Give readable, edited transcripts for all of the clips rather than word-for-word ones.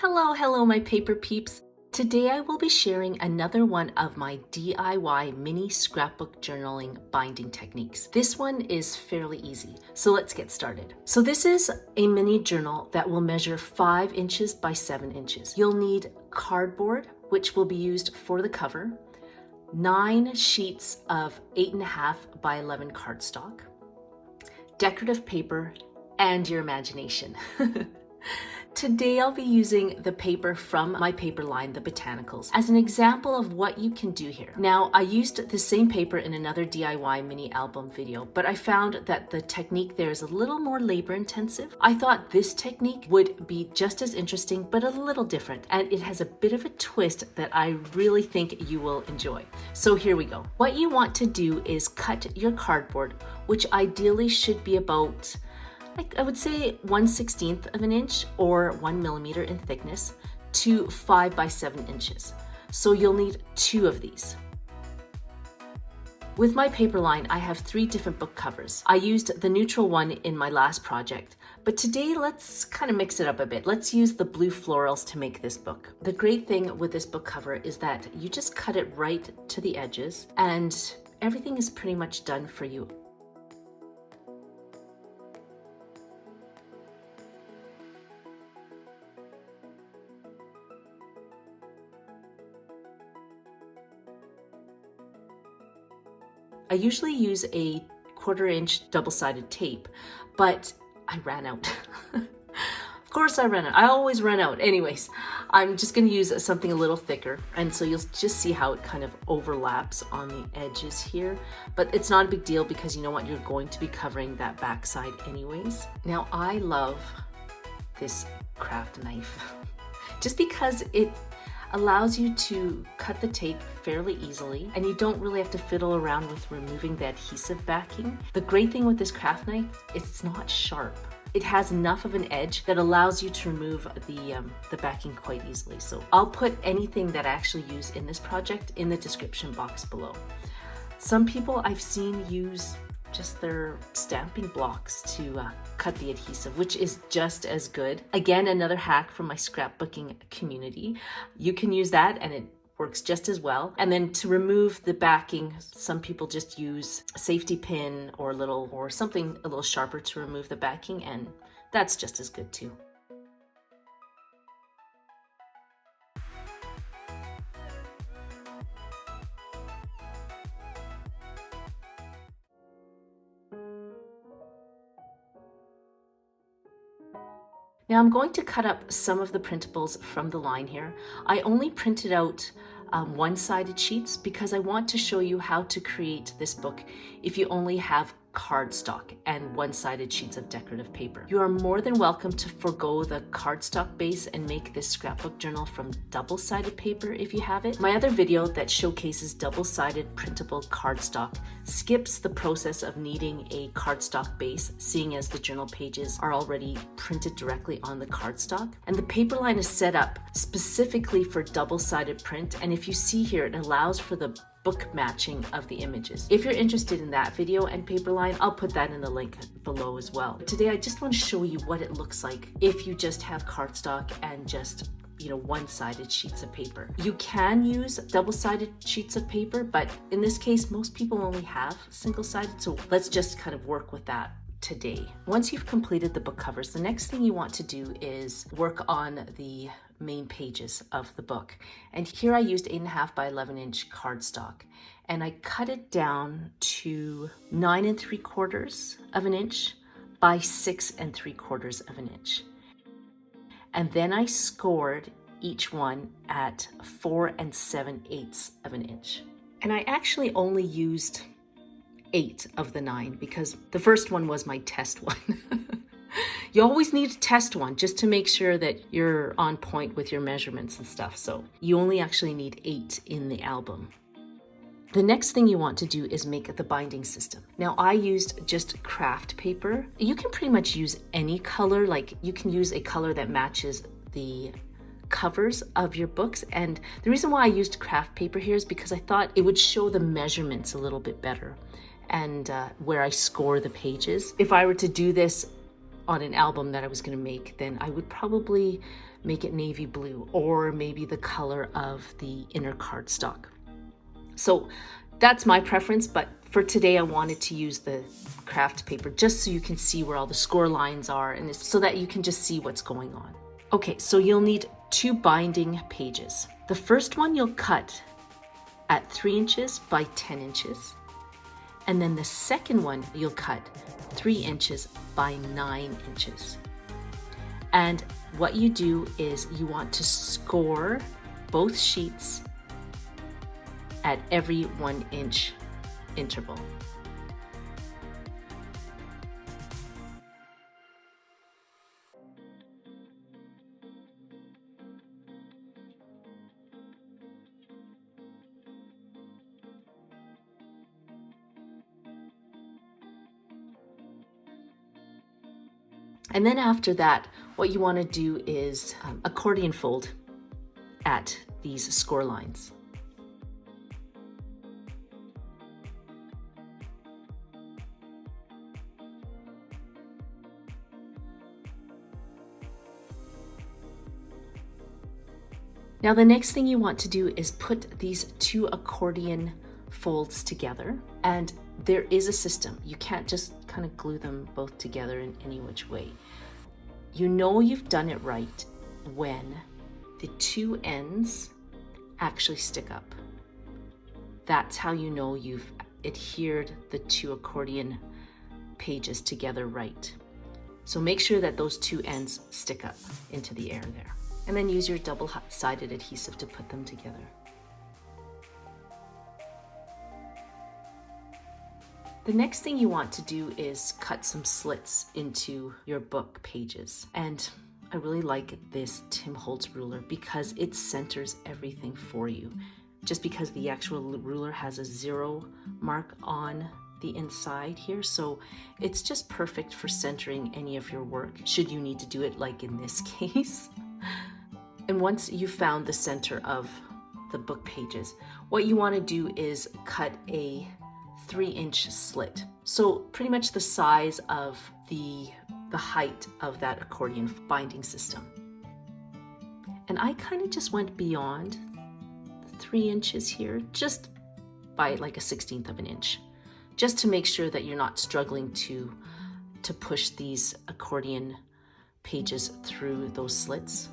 Hello, my paper peeps. Today I will be sharing another one of my DIY mini scrapbook journaling binding techniques. This one is fairly easy, so let's get started. So this is a mini journal that will measure 5 inches by 7 inches. You'll need cardboard, which will be used for the cover, 9 sheets of 8.5 by 11 cardstock, decorative paper, and your imagination. Today I'll be using the paper from my paper line, the Botanicals, as an example of what you can do here. Now, I used the same paper in another DIY mini album video, but I found that the technique there is a little more labor intensive. I thought this technique would be just as interesting, but a little different, and it has a bit of a twist that I really think you will enjoy. So here we go. What you want to do is cut your cardboard, which ideally should be about I would say 1/16 of an inch or 1 millimeter in thickness to 5 by 7 inches. So you'll need 2 of these. With my paper line, I have 3 different book covers. I used the neutral one in my last project, but today let's kind of mix it up a bit. Let's use the blue florals to make this book. The great thing with this book cover is that you just cut it right to the edges and everything is pretty much done for you. I usually use a 1/4 inch double-sided tape, but I ran out. Of course I ran out. I always run out. Anyways, I'm just going to use something a little thicker, and so you'll just see how it kind of overlaps on the edges here. But it's not a big deal because you know what? You're going to be covering that back side anyways. Now, I love this craft knife just because it allows you to cut the tape fairly easily and you don't really have to fiddle around with removing the adhesive backing. The great thing with this craft knife, it's not sharp. It has enough of an edge that allows you to remove the backing quite easily. So I'll put anything that I actually use in this project in the description box below. Some people I've seen use just their stamping blocks to cut the adhesive, which is just as good. Again, another hack from my scrapbooking community. You can use that and it works just as well. And then to remove the backing, some people just use a safety pin or something a little sharper to remove the backing, and that's just as good too. Now I'm going to cut up some of the printables from the line here. I only printed out one-sided sheets because I want to show you how to create this book if you only have cardstock and one-sided sheets of decorative paper. You are more than welcome to forego the cardstock base and make this scrapbook journal from double-sided paper if you have it. My other video that showcases double-sided printable cardstock skips the process of needing a cardstock base, seeing as the journal pages are already printed directly on the cardstock. And the paper line is set up specifically for double-sided print, and if you see here, it allows for the book matching of the images. If you're interested in that video and paper line, I'll put that in the link below as well. Today, I just want to show you what it looks like if you just have cardstock and just one-sided sheets of paper. You can use double-sided sheets of paper, but in this case, most people only have single-sided, so let's just kind of work with that today. Once you've completed the book covers, the next thing you want to do is work on the main pages of the book. And here I used 8.5 by 11 inch cardstock, and I cut it down to 9 3/4 of an inch by 6 3/4 of an inch. And then I scored each one at 4 7/8 of an inch. And I actually only used 8 of the 9 because the first one was my test one. You always need to test one just to make sure that you're on point with your measurements and stuff. So you only actually need 8 in the album. The next thing you want to do is make the binding system. Now I used just craft paper. You can pretty much use any color, like you can use a color that matches the covers of your books. And the reason why I used craft paper here is because I thought it would show the measurements a little bit better and where I score the pages. If I were to do this on an album that I was going to make, then I would probably make it navy blue or maybe the color of the inner cardstock. So that's my preference, but for today I wanted to use the craft paper just so you can see where all the score lines are and so that you can just see what's going on. Okay, so you'll need 2 binding pages. The first one you'll cut at 3 inches by 10 inches. And then the second one you'll cut 3 inches by 9 inches. And what you do is you want to score both sheets at every 1 inch interval. And then after that, what you want to do is accordion fold at these score lines. Now the next thing you want to do is put these 2 accordion folds together, and there is a system. You can't just kind of glue them both together in any which way. You know you've done it right when the 2 ends actually stick up. That's how you know you've adhered the 2 accordion pages together right. So make sure that those 2 ends stick up into the air there. And then use your double-sided adhesive to put them together. The next thing you want to do is cut some slits into your book pages. And I really like this Tim Holtz ruler because it centers everything for you. Just because the actual ruler has a 0 mark on the inside here, so it's just perfect for centering any of your work, should you need to do it like in this case. And once you've found the center of the book pages, what you want to do is cut a 3-inch slit. So pretty much the size of the height of that accordion binding system. And I kind of just went beyond 3 inches here, just by like a 1/16 of an inch, just to make sure that you're not struggling to push these accordion pages through those slits.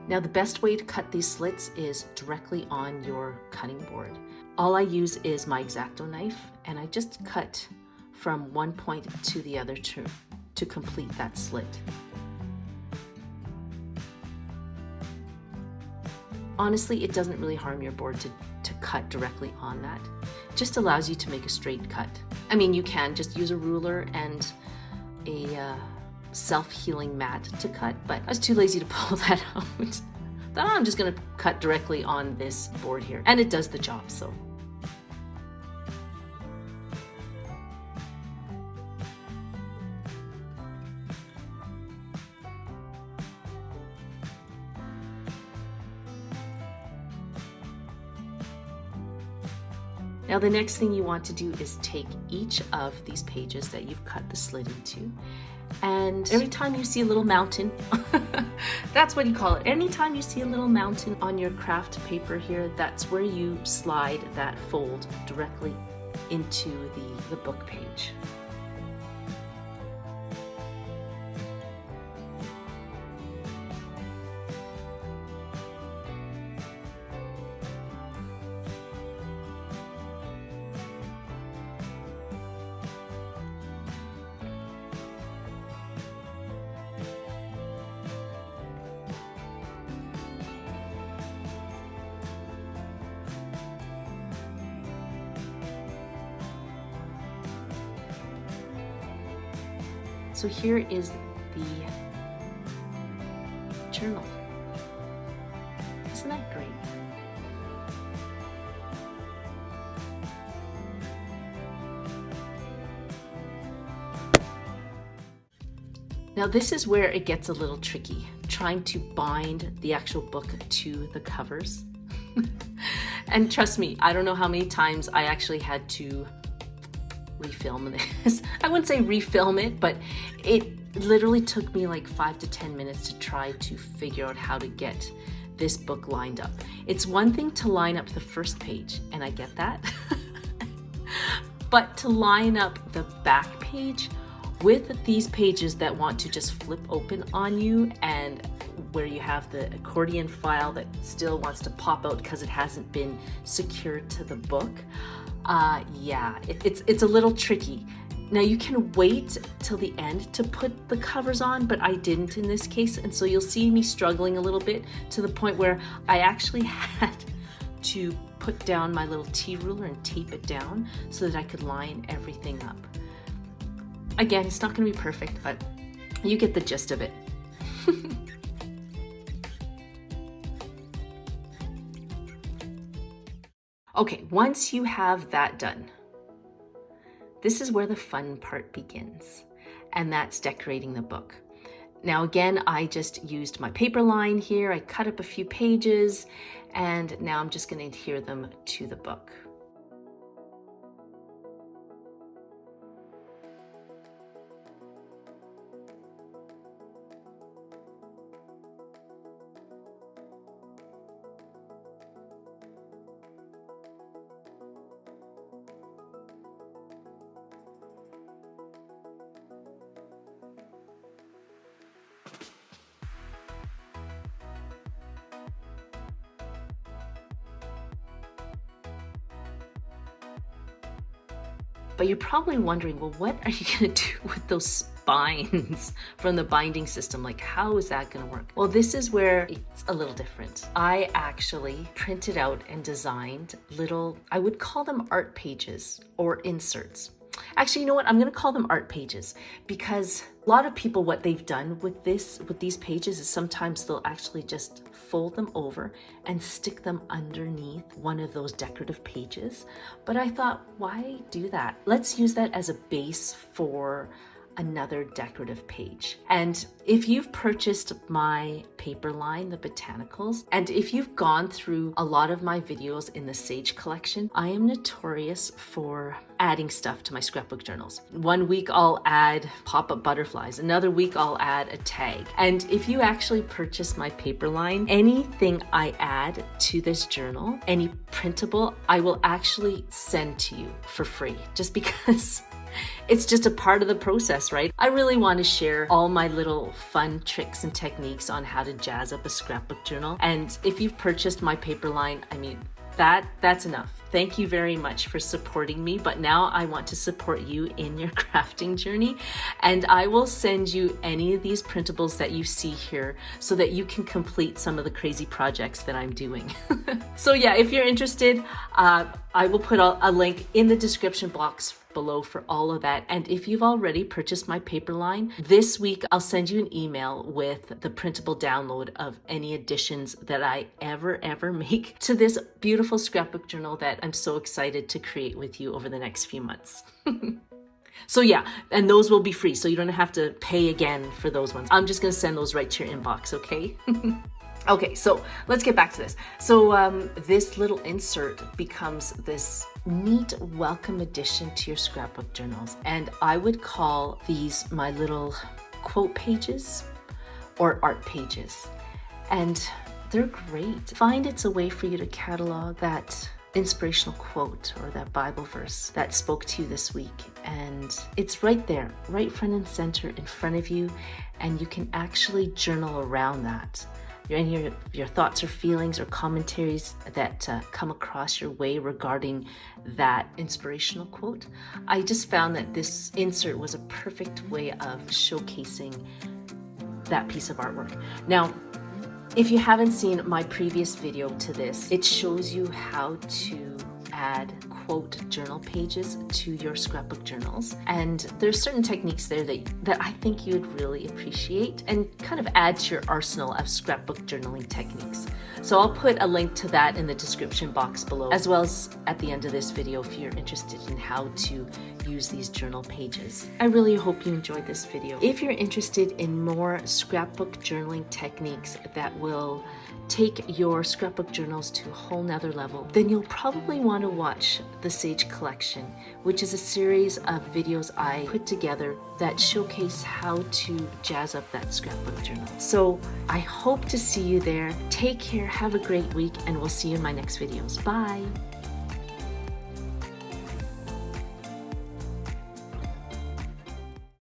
Now the best way to cut these slits is directly on your cutting board. All I use is my X-Acto knife, and I just cut from one point to the other to complete that slit. Honestly, it doesn't really harm your board to cut directly on that. It just allows you to make a straight cut. I mean, you can just use a ruler and a self-healing mat to cut, but I was too lazy to pull that out. Then I'm just going to cut directly on this board here, and it does the job. So now the next thing you want to do is take each of these pages that you've cut the slit into, and every time you see a little mountain, that's what you call it. Anytime you see a little mountain on your craft paper here, that's where you slide that fold directly into the book page. So here is the journal. Isn't that great? Now this is where it gets a little tricky, trying to bind the actual book to the covers. And trust me, I don't know how many times I actually had to refilm this. I wouldn't say refilm it, but it literally took me like 5 to 10 minutes to try to figure out how to get this book lined up. It's one thing to line up the first page, and I get that, but to line up the back page with these pages that want to just flip open on you, and where you have the accordion file that still wants to pop out because it hasn't been secured to the book. Yeah, it's a little tricky. Now you can wait till the end to put the covers on, but I didn't in this case, and so you'll see me struggling a little bit to the point where I actually had to put down my little T-ruler and tape it down so that I could line everything up. Again, it's not going to be perfect, but you get the gist of it. Okay, once you have that done, this is where the fun part begins, and that's decorating the book. Now again, I just used my paper line here. I cut up a few pages, and now I'm just going to adhere them to the book. But you're probably wondering, well, what are you going to do with those spines from the binding system? Like, how is that going to work? Well, this is where it's a little different. I actually printed out and designed little, I would call them art pages or inserts. Actually, you know what? I'm going to call them art pages, because a lot of people, what they've done with these pages is sometimes they'll actually just fold them over and stick them underneath one of those decorative pages. But I thought, why do that? Let's use that as a base for another decorative page. And if you've purchased my paper line, the Botanicals, and if you've gone through a lot of my videos in the Sage collection, I am notorious for adding stuff to my scrapbook journals. One week I'll add pop-up butterflies, another week I'll add a tag. And if you actually purchase my paper line, anything I add to this journal, any printable, I will actually send to you for free, just because it's just a part of the process, right? I really want to share all my little fun tricks and techniques on how to jazz up a scrapbook journal. And if you've purchased my paper line, I mean, that's enough. Thank you very much for supporting me, but now I want to support you in your crafting journey, and I will send you any of these printables that you see here so that you can complete some of the crazy projects that I'm doing. So yeah, if you're interested, I will put a link in the description box below for all of that. And if you've already purchased my paper line, this week I'll send you an email with the printable download of any additions that I ever make to this beautiful scrapbook journal that I'm so excited to create with you over the next few months. So yeah, and those will be free, so you don't have to pay again for those ones. I'm just gonna send those right to your inbox, okay? Okay, so let's get back to this. So this little insert becomes this neat welcome addition to your scrapbook journals. And I would call these my little quote pages or art pages. And they're great. Find it's a way for you to catalog that inspirational quote or that Bible verse that spoke to you this week. And it's right there, right front and center in front of you. And you can actually journal around that. Your thoughts or feelings or commentaries that come across your way regarding that inspirational quote. I just found that this insert was a perfect way of showcasing that piece of artwork. Now, if you haven't seen my previous video to this, it shows you how to add quote journal pages to your scrapbook journals. And there's certain techniques there that I think you'd really appreciate and kind of add to your arsenal of scrapbook journaling techniques. So I'll put a link to that in the description box below, as well as at the end of this video if you're interested in how to use these journal pages. I really hope you enjoyed this video. If you're interested in more scrapbook journaling techniques that will take your scrapbook journals to a whole nother level, then you'll probably want to watch the Sage Collection, which is a series of videos I put together that showcase how to jazz up that scrapbook journal. So I hope to see you there. Take care, have a great week, and we'll see you in my next videos. Bye.